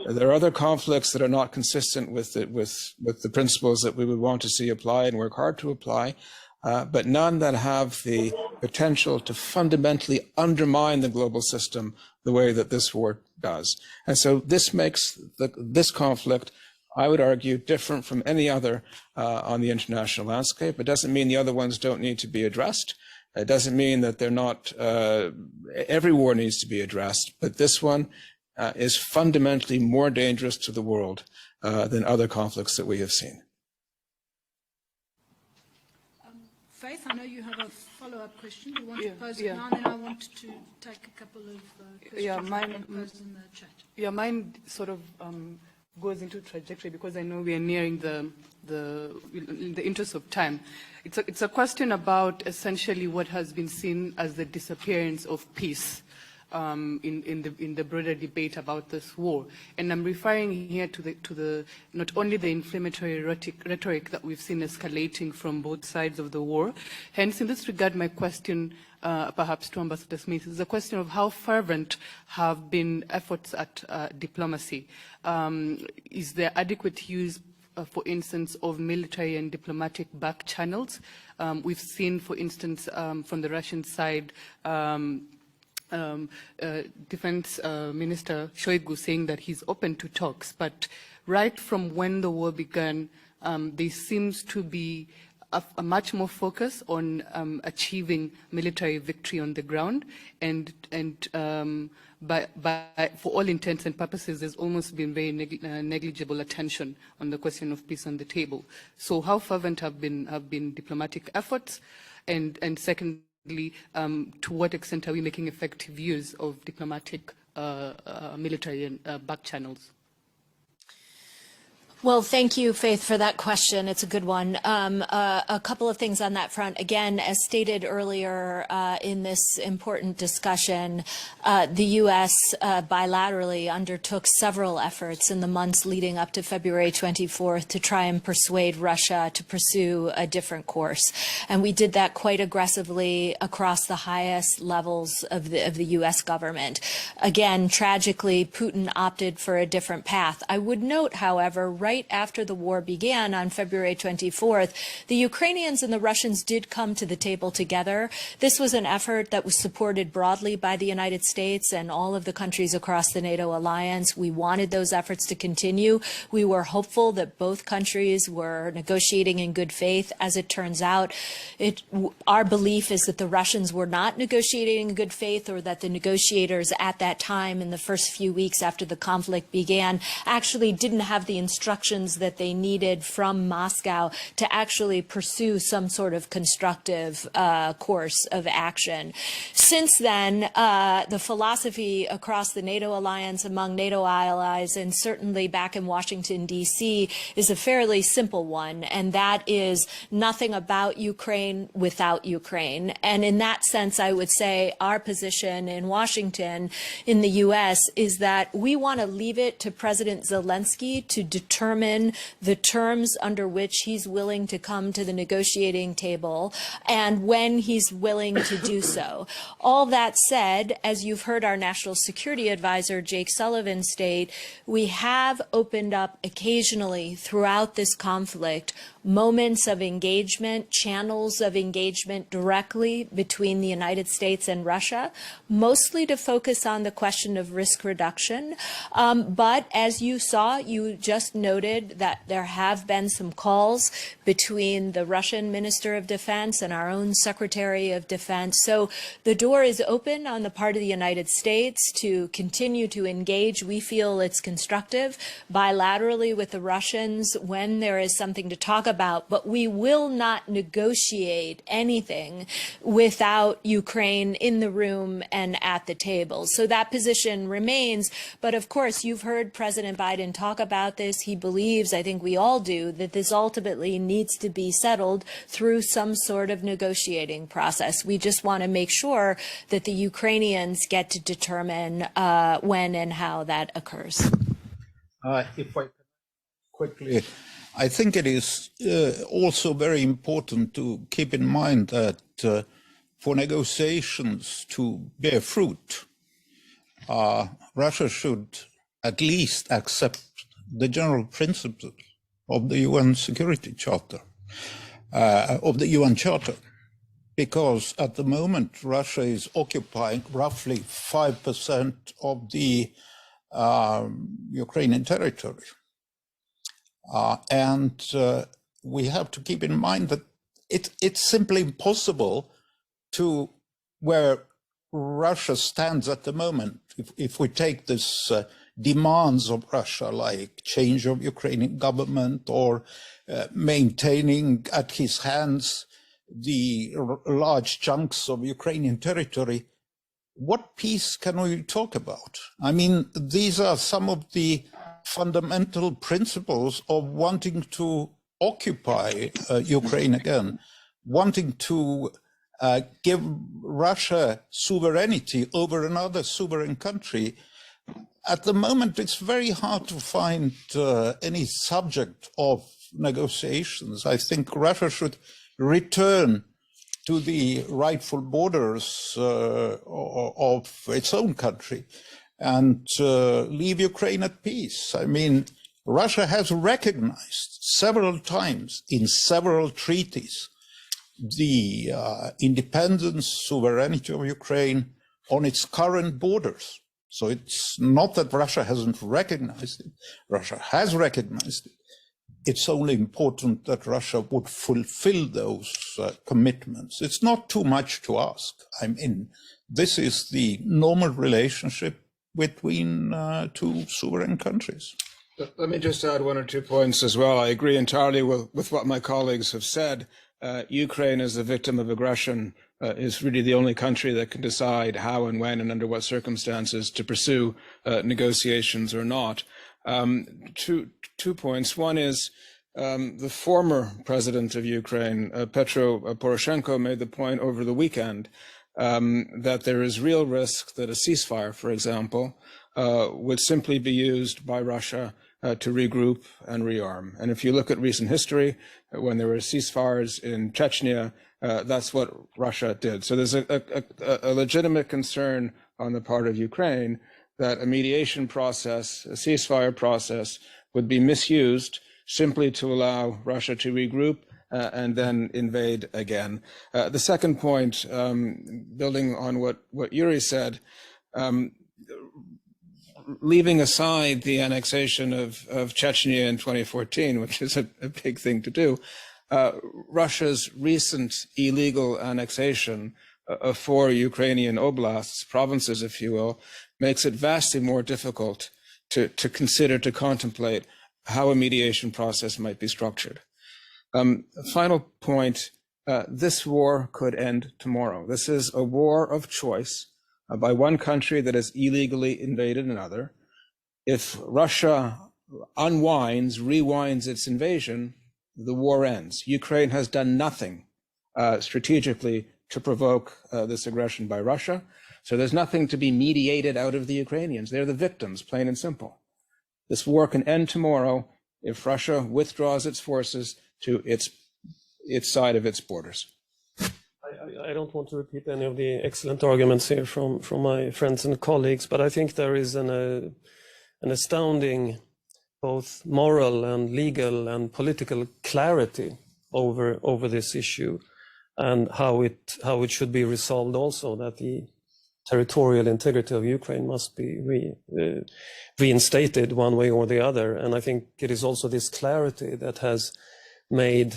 [SPEAKER 2] There are other conflicts that are not consistent with the principles that we would want to see apply and work hard to apply, but none that have the potential to fundamentally undermine the global system the way that this war does. And so this makes this conflict, I would argue, different from any other on the international landscape. It doesn't mean the other ones don't need to be addressed. It doesn't mean that they're not, every war needs to be addressed, but this one is fundamentally more dangerous to the world than other conflicts that we have seen.
[SPEAKER 1] Faith, I know you have a follow-up question. Do you want to pose it
[SPEAKER 6] yeah.
[SPEAKER 1] now? And then I want to take a couple of questions that were posed in the chat.
[SPEAKER 6] Yeah, mine sort of goes into trajectory because I know we are nearing in the interest of time. It's a question about essentially what has been seen as the disappearance of peace in the broader debate about this war, and I'm referring here to the not only the inflammatory rhetoric that we've seen escalating from both sides of the war. Hence, in this regard, my question, perhaps to Ambassador Smith, is a question of how fervent have been efforts at diplomacy. Is there adequate use, for instance, of military and diplomatic back channels? We've seen, for instance, from the Russian side, Defense Minister Shoigu saying that he's open to talks, but right from when the war began, there seems to be a much more focus on achieving military victory on the ground, and for all intents and purposes, there's almost been very negligible attention on the question of peace on the table. So, how fervent have been diplomatic efforts, and secondly, to what extent are we making effective use of diplomatic, military and back channels?
[SPEAKER 3] Well, thank you, Faith, for that question. It's a good one. A couple of things on that front. Again, as stated earlier in this important discussion, the U.S. Bilaterally undertook several efforts in the months leading up to February 24th to try and persuade Russia to pursue a different course. And we did that quite aggressively across the highest levels of the U.S. government. Again, tragically, Putin opted for a different path. I would note, however, right after the war began on February 24th, the Ukrainians and the Russians did come to the table together. This was an effort that was supported broadly by the United States and all of the countries across the NATO alliance. We wanted those efforts to continue. We were hopeful that both countries were negotiating in good faith. As it turns out, our belief is that the Russians were not negotiating in good faith, or that the negotiators at that time, in the first few weeks after the conflict began, actually didn't have the instructions that they needed from Moscow to actually pursue some sort of constructive course of action. Since then, the philosophy across the NATO alliance, among NATO allies, and certainly back in Washington, D.C., is a fairly simple one, and that is nothing about Ukraine without Ukraine. And in that sense, I would say our position in Washington, in the U.S., is that we want to leave it to President Zelensky to determine the terms under which he's willing to come to the negotiating table and when he's willing to do so. All that said, as you've heard our National Security Advisor, Jake Sullivan, state, we have opened up occasionally throughout this conflict moments of engagement, channels of engagement directly between the United States and Russia, mostly to focus on the question of risk reduction. But as you saw, you just noted that there have been some calls between the Russian Minister of Defense and our own Secretary of Defense. So the door is open on the part of the United States to continue to engage. We feel it's constructive bilaterally with the Russians when there is something to talk about, but we will not negotiate anything without Ukraine in the room and at the table. So that position remains. But of course, you've heard President Biden talk about this. He believes, I think we all do, that this ultimately needs to be settled through some sort of negotiating process. We just want to make sure that the Ukrainians get to determine when and how that occurs.
[SPEAKER 4] If I quickly, I think it is also very important to keep in mind that for negotiations to bear fruit, Russia should at least accept the general principles of the UN Security Charter, of the UN Charter, because at the moment Russia is occupying roughly 5% of the Ukrainian territory. And we have to keep in mind that it's simply impossible to, where Russia stands at the moment, if we take this demands of Russia, like change of Ukrainian government or maintaining at his hands the large chunks of Ukrainian territory, what peace can we talk about? I mean, these are some of the fundamental principles of wanting to occupy Ukraine again, wanting to give Russia sovereignty over another sovereign country. At the moment, it's very hard to find any subject of negotiations. I think Russia should return to the rightful borders of its own country and leave Ukraine at peace. I mean, Russia has recognized several times in several treaties the independence, sovereignty of Ukraine on its current borders. So it's not that Russia hasn't recognized it. Russia has recognized it. It's only important that Russia would fulfill those commitments. It's not too much to ask. I mean, this is the normal relationship between two sovereign countries.
[SPEAKER 2] Let me just add 1 or 2 points as well. I agree entirely with what my colleagues have said. Ukraine, as a victim of aggression, is really the only country that can decide how and when and under what circumstances to pursue negotiations or not. 2 points. One is the former president of Ukraine, Petro Poroshenko, made the point over the weekend that there is real risk that a ceasefire, for example, would simply be used by Russia to regroup and rearm. And if you look at recent history, when there were ceasefires in Chechnya, that's what Russia did. So there's a legitimate concern on the part of Ukraine that a mediation process, a ceasefire process, would be misused simply to allow Russia to regroup and then invade again. The second point, building on what Yuri said, leaving aside the annexation of Chechnya in 2014, which is a big thing to do, Russia's recent illegal annexation of 4 Ukrainian oblasts, provinces, if you will, makes it vastly more difficult to consider, to contemplate how a mediation process might be structured. Final point, this war could end tomorrow. This is a war of choice by one country that has illegally invaded another. If Russia rewinds its invasion, the war ends. Ukraine has done nothing strategically to provoke this aggression by Russia. So there's nothing to be mediated out of the Ukrainians. They're the victims, plain and simple. This war can end tomorrow if Russia withdraws its forces to its side of its borders.
[SPEAKER 5] I don't want to repeat any of the excellent arguments here from my friends and colleagues, but I think there is an astounding both moral and legal and political clarity over this issue and how it should be resolved also, that the territorial integrity of Ukraine must be reinstated one way or the other. And I think it is also this clarity that has made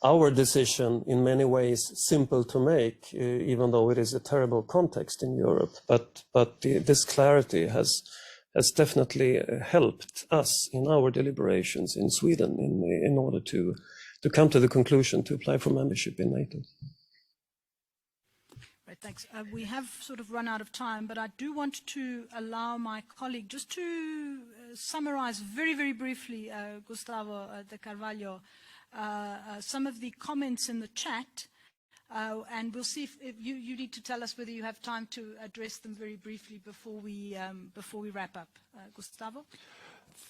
[SPEAKER 5] our decision in many ways simple to make, even though it is a terrible context in Europe. But this clarity has definitely helped us in our deliberations in Sweden in order to come to the conclusion to apply for membership in NATO.
[SPEAKER 1] Right, thanks. We have sort of run out of time, but I do want to allow my colleague just to summarize very, very briefly, Gustavo de Carvalho, some of the comments in the chat, and we'll see if you need to tell us whether you have time to address them very briefly before we wrap up. Gustavo?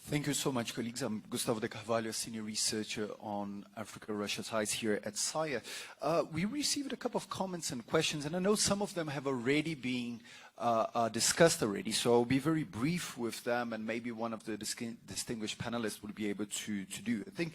[SPEAKER 8] Thank you so much, colleagues. I'm Gustavo de Carvalho, Senior Researcher on Africa-Russia ties here at SAIA. We received a couple of comments and questions, and I know some of them have already been discussed already, so I'll be very brief with them, and maybe one of the distinguished panelists will be able to do. I think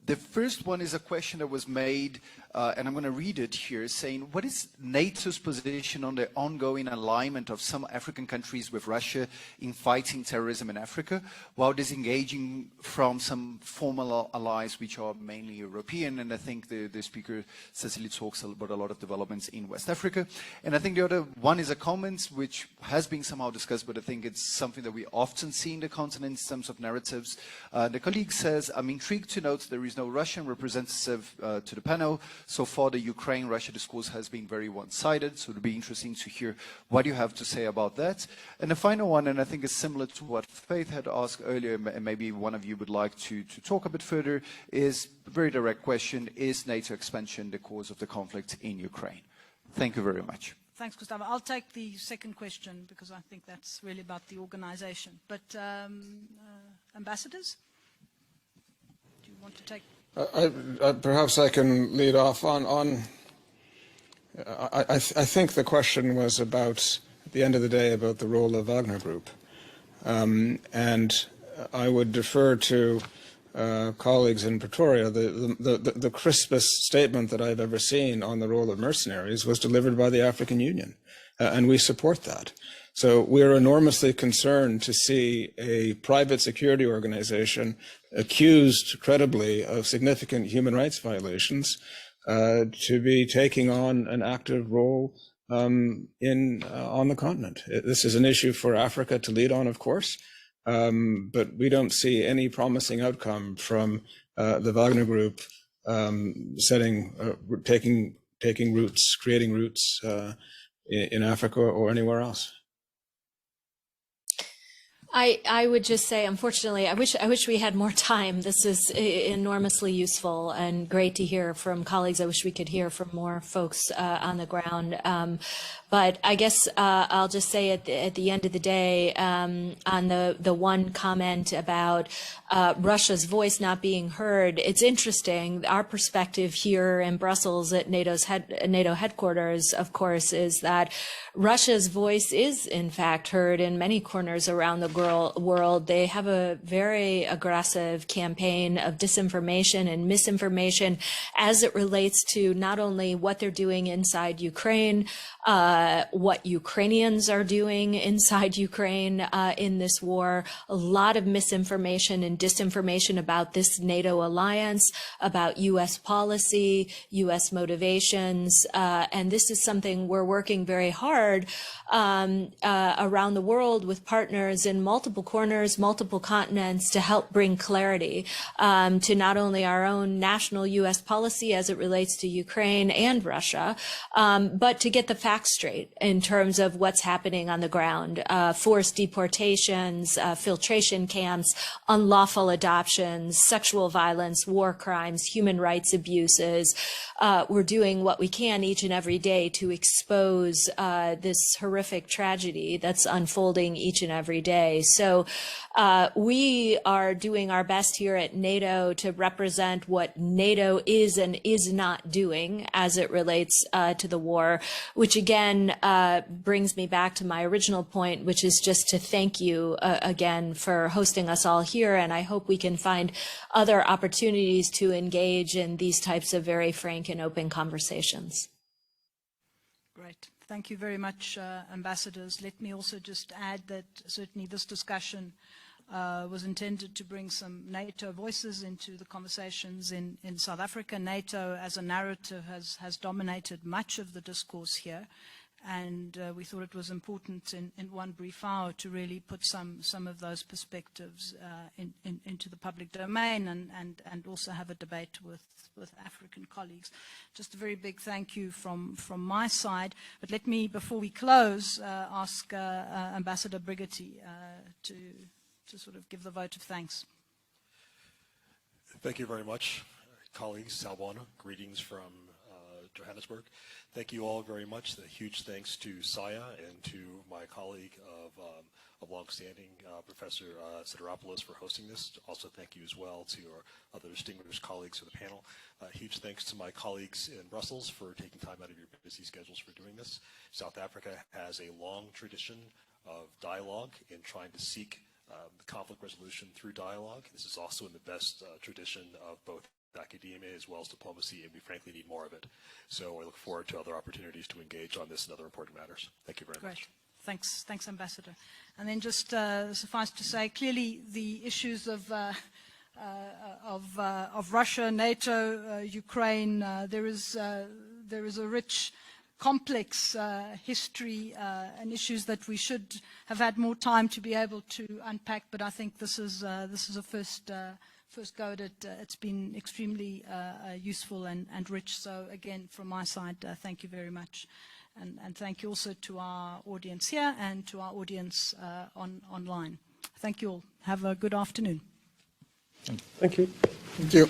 [SPEAKER 8] the first one is a question that was made, and I'm going to read it here, saying, what is NATO's position on the ongoing alignment of some African countries with Russia in fighting terrorism in Africa, while disengaging from some formal allies, which are mainly European? And I think the speaker, Cecily, talks about a lot of developments in West Africa. And I think the other one is a comment which has been somehow discussed, but I think it's something that we often see in the continent in terms of narratives. The colleague says, I'm intrigued to note there is is no Russian representative to the panel. So far, the Ukraine-Russia discourse has been very one-sided, so it would be interesting to hear what you have to say about that. And the final one, and I think it's similar to what Faith had asked earlier, and maybe one of you would like to talk a bit further, is a very direct question: is NATO expansion the cause of the conflict in Ukraine? Thank you very much.
[SPEAKER 1] Thanks, Gustavo. I'll take the second question because I think that's really about the organization. But ambassadors, do you want to take?
[SPEAKER 2] Perhaps I can lead off on I think the question was about, at the end of the day, about the role of Wagner Group. And I would defer to colleagues in Pretoria. The crispest statement that I've ever seen on the role of mercenaries was delivered by the African Union, and we support that. So we're enormously concerned to see a private security organization accused credibly of significant human rights violations to be taking on an active role on the continent. This is an issue for Africa to lead on, of course. But we don't see any promising outcome from the Wagner Group taking roots, creating roots in Africa or anywhere else.
[SPEAKER 3] I would just say, unfortunately, I wish we had more time. This is enormously useful and great to hear from colleagues. I wish we could hear from more folks on the ground. But I guess I'll just say at the end of the day, on the one comment about Russia's voice not being heard, it's interesting. Our perspective here in Brussels at NATO headquarters, of course, is that Russia's voice is in fact heard in many corners around the world. They have a very aggressive campaign of disinformation and misinformation as it relates to not only what they're doing inside Ukraine, what Ukrainians are doing inside Ukraine in this war, a lot of misinformation and disinformation about this NATO alliance, about U.S. policy, U.S. motivations, and this is something we're working very hard around the world with partners in multiple corners, multiple continents to help bring clarity to not only our own national U.S. policy as it relates to Ukraine and Russia, but to get the facts straight in terms of what's happening on the ground. Forced deportations, filtration camps, unlawful adoptions, sexual violence, war crimes, human rights abuses. We're doing what we can each and every day to expose this horrific tragedy that's unfolding each and every day. So we are doing our best here at NATO to represent what NATO is and is not doing as it relates to the war, which again brings me back to my original point, which is just to thank you again for hosting us all here. And I hope we can find other opportunities to engage in these types of very frank and open conversations.
[SPEAKER 1] Great. Thank you very much, ambassadors. Let me also just add that certainly this discussion was intended to bring some NATO voices into the conversations in South Africa. NATO as a narrative has dominated much of the discourse here. And we thought it was important in one brief hour to really put some of those perspectives into the public domain and also have a debate with African colleagues. Just a very big thank you from my side. But let me, before we close, ask Ambassador Brigitte to sort of give the vote of thanks.
[SPEAKER 9] Thank you very much, colleagues. Salbona, greetings from Johannesburg. Thank you all very much. A huge thanks to Saya and to my colleague of longstanding, Professor Sideropoulos, for hosting this. Also, thank you as well to our other distinguished colleagues of the panel. Huge thanks to my colleagues in Brussels for taking time out of your busy schedules for doing this. South Africa has a long tradition of dialogue in trying to seek conflict resolution through dialogue. This is also in the best tradition of both academia as well as diplomacy, and we frankly need more of it. So I look forward to other opportunities to engage on this and other important matters. Thank you very much.
[SPEAKER 1] Thanks, Ambassador. And then just suffice to say, clearly the issues of Russia, NATO, Ukraine, there is a rich, complex history and issues that we should have had more time to be able to unpack. But I think this is a first go at it. It's been extremely useful and rich. So again, from my side, thank you very much. And thank you also to our audience here and to our audience online. Thank you all. Have a good afternoon.
[SPEAKER 5] Thank you.
[SPEAKER 2] Thank you.